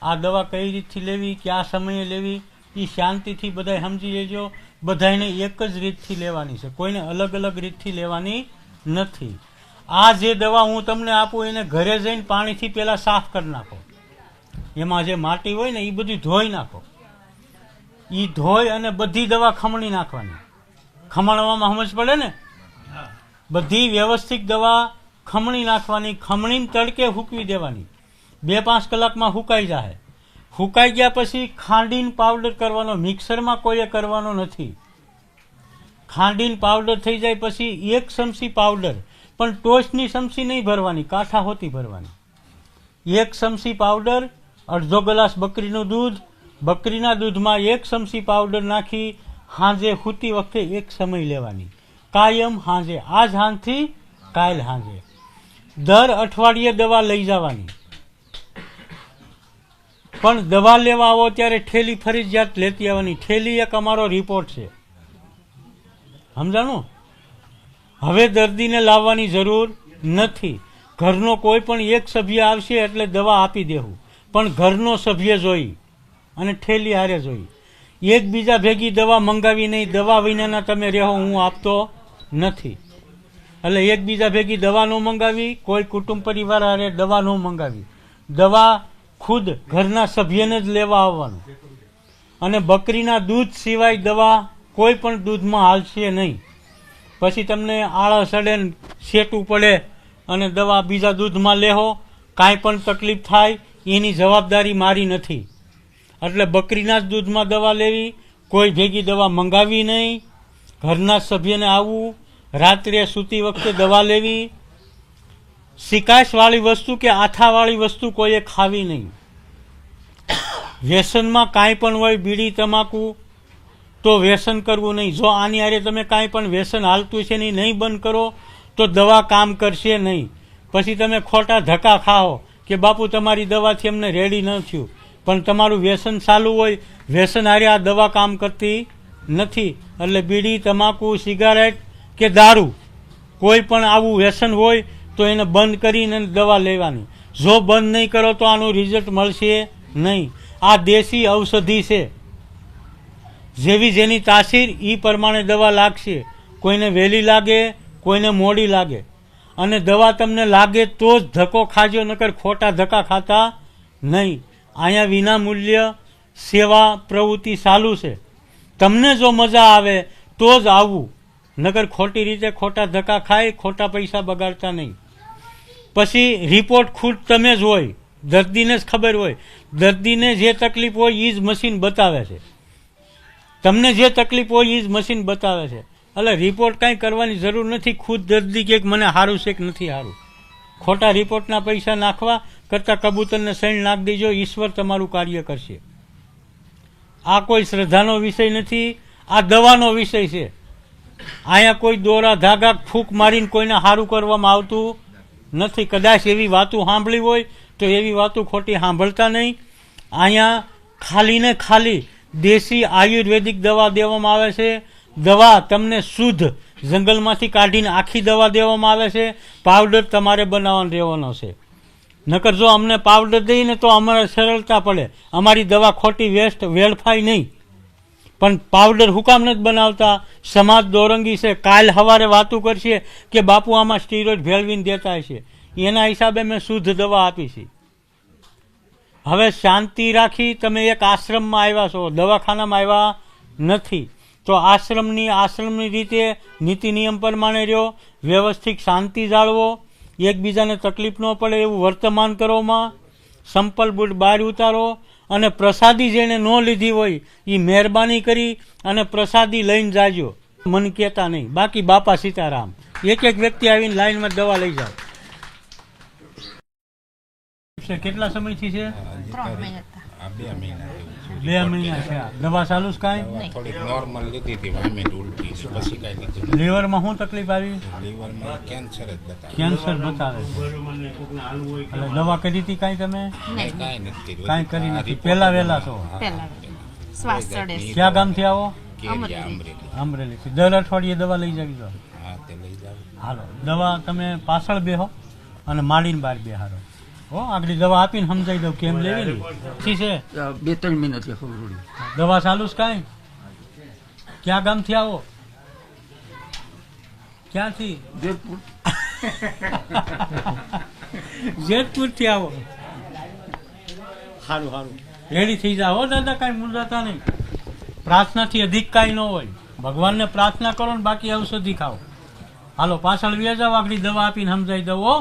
આ દવા કઈ રીતથી લેવી, કયા સમયે લેવી, એ શાંતિથી બધાય સમજી લેજો. બધાને એક જ રીતથી લેવાની છે, કોઈને અલગ અલગ રીતથી લેવાની નથી. આ જે દવા હું તમને આપું એને ઘરે જઈને પાણીથી પહેલાં સાફ કરી નાખો. એમાં જે માટી હોય ને એ બધી ધોઈ નાખો. એ ધોઈ અને બધી દવા ખમણી નાખવાની. ખમણવામાં સમજ પડે ને? બધી વ્યવસ્થિત દવા ખમણી નાખવાની. ખમણીને તડકે સૂકવી દેવાની. 2-5 કલાકમાં સુકાઈ જાય. સુકાઈ ગયા પછી ખાંડીને પાવડર કરવાનો. મિક્સરમાં કોઈએ કરવાનો નથી. ખાંડીને પાવડર થઈ જાય પછી 1 ચમચી પાવડર, પણ ટોચની ચમચી નહીં ભરવાની, કાંઠા હોતી ભરવાની. 1 ચમચી પાવડર, અડધો ગ્લાસ બકરીનું દૂધ. બકરીના દૂધમાં 1 ચમચી પાવડર નાખી સાંજે સૂતી વખતે એક સમય લેવાની. કાયમ સાંજે, આજ સાંજથી કાલ સાંજે. દર અઠવાડિયે દવા લઈ જવાની. પણ દવા લેવા આવો ત્યારે ઠેલી ફરજિયાત લેતી આવવાની. ઠેલી એક અમારો રિપોર્ટ છે, સમજાણું? હવે દર્દીને લાવવાની જરૂર નથી. ઘરનો કોઈ પણ એક સભ્ય આવશે એટલે દવા આપી દેવું, પણ ઘરનો સભ્ય જોઈ અને ઠેલી હારે જોઈ. એકબીજા ભેગી દવા મંગાવી નહીં. દવા વિનાના તમે રહો હું આપતો નથી. એટલે એકબીજા ભેગી દવા ન મંગાવી, કોઈ કુટુંબ પરિવાર હારે દવા ન મંગાવી. દવા ખુદ ઘરના સભ્યને જ લેવા આવવાનું. અને બકરીના દૂધ સિવાય દવા કોઈ પણ દૂધમાં હાલશે નહીં. પછી તમને આળસ અડે, સેટું પડે અને દવા બીજા દૂધમાં લેહો, કાંઈ પણ તકલીફ થાય એની જવાબદારી મારી નથી. એટલે બકરીના જ દૂધમાં દવા લેવી, કોઈ ભેગી દવા મંગાવી નહીં. ઘરના સભ્યને આવવું, રાત્રે સૂતી વખતે દવા લેવી. શિકાશવાળી વસ્તુ કે આથાવાળી વસ્તુ કોઈએ ખાવી નહીં. વ્યસનમાં કાંઈ પણ હોય, બીડી તમાકુ, તો વ્યસન કરવું નહીં. જો આની હારે તમે કાંઈ પણ વ્યસન હાલતું છે ને નહીં બંધ કરો તો દવા કામ કરશે નહીં. પછી તમે ખોટા ધક્કા ખાઓ કે બાપુ તમારી દવાથી અમને રેડી ન થયું, પણ તમારું વ્યસન ચાલુ હોય, વ્યસન હારે આ દવા કામ કરતી નથી. એટલે બીડી, તમાકુ, સિગારેટ કે દારૂ, કોઈ પણ આવું વ્યસન હોય તો એને બંધ કરીને દવા લેવાની. જો બંધ નહીં કરો તો આનું રિઝલ્ટ મળશે નહીં. આ દેશી ઔષધિ છે. જેવી જેની તાસીર એ પ્રમાણે દવા લાગશે. કોઈને વહેલી લાગે, કોઈને મોડી લાગે. અને દવા તમને લાગે તો જ ધક્કો ખાજો, નકર ખોટા ધક્કા ખાતા નહીં. અહીંયા વિના મૂલ્ય સેવા પ્રવૃત્તિ ચાલુ છે. તમને જો મજા આવે તો જ આવવું, નકર ખોટી રીતે ખોટા ધક્કા ખાય, ખોટા પૈસા બગાડતા નહીં. પછી રિપોર્ટ ખુદ તમે જ હોય, દર્દીને જ ખબર હોય. દર્દીને જે તકલીફ હોય એ જ મશીન બતાવે છે. તમને જે તકલીફ હોય એ જ મશીન બતાવે છે. એટલે રિપોર્ટ કાંઈ કરવાની જરૂર નથી. ખુદ દર્દી કે મને સારું છે કે નથી સારું. ખોટા રિપોર્ટના પૈસા નાખવા કરતાં કબૂતરને સૈણ નાખ દેજો, ઈશ્વર તમારું કાર્ય કરશે. આ કોઈ શ્રદ્ધાનો વિષય નથી, આ દવાનો વિષય છે. અહીંયા કોઈ દોરા ધાગા ફૂંક મારીને કોઈને સારું કરવામાં આવતું નથી. કદાચ એવી વાતો સાંભળી હોય તો એવી વાતો ખોટી સાંભળતા નહીં. અહીંયા ખાલી ને ખાલી દેશી આયુર્વેદિક દવા દેવામાં આવે છે. દવા તમને શુદ્ધ જંગલમાંથી કાઢીને આખી દવા દેવામાં આવે છે. પાવડર તમારે બનાવવાનો રહેવાનો છે. નકર જો અમને પાવડર દઈને તો અમારે સરળતા પડે, અમારી દવા ખોટી વેસ્ટ વેડફાય નહીં. પણ પાવડર હુકામ નથી બનાવતા. સમાજ દોરંગી છે. કાલ સવારે વાતું કરશે કે બાપુ આમાં સ્ટીરોઇડ ભેળવીને દેતા હશે. એના હિસાબે મેં શુદ્ધ દવા આપી છે. હવે શાંતિ રાખી. તમે એક આશ્રમમાં આવ્યા છો, દવાખાનામાં આવ્યા નથી. તો આશ્રમની રીતે નીતિ નિયમ પ્રમાણે રહ્યો, વ્યવસ્થિત શાંતિ જાળવો, એકબીજાને તકલીફ ન પડે એવું વર્તમાન કરોમાં. સંપલ બૂટ બહાર ઉતારો. અને પ્રસાદી જેણે ન લીધી હોય એ મહેરબાની કરી અને પ્રસાદી લઈને જાજો, મને કહેતા નહીં. બાકી બાપા સીતારામ. એક એક વ્યક્તિ આવીને લાઈનમાં દવા લઈ જાઓ. કેટલા સમયથી છે? 3 મહિના. 2 મહિના છે. દવા ચાલુ છે? કાંઈ થોડીક નોર્મલ લીધી હતી, વામિટ ઉલટી છે, પછી કાંઈ લીધું. લીવરમાં શું તકલીફ આવી? લીવરમાં કેન્સર જ બતાવે. કેન્સર બતાવે છે. એટલે દવા કરી હતી કાંઈ તમે? કાંઈ નથી કર્યું. કાંઈ કરી નથી. પહેલા વહેલા છો? શ્વાસ ચડે. ક્યાં ગામથી આવો? કેરિયા, અમરેલી. અમરેલીથી. દર અઠવાડિયે દવા લઈ જજો. હા, તે લઈ જાવ. હાલો, દવા તમે પાછળ બેહો અને માડીને બહાર બેહારો. હો આગળ દવા આપીને સમજાવી દઉં કેમ લેવી ને ઠીક છે 2-3 મહિના થી ખબર પડી. દવા ચાલુ છે કાંઈ ક્યાં ગામથી આવો ક્યાંથી જેતપુર. જેતપુરથી આવો સારું સારું રેડી થઈ જાઓ દાદા કાંઈ મૂંઝાતા નહીં પ્રાર્થનાથી અધિક કાંઈ ન હોય ભગવાનને પ્રાર્થના કરો ને બાકી ઔષધિ ખાઓ હાલો પાછળ વ્યા જાઓ આગળ દવા આપીને સમજાવી દઉં હો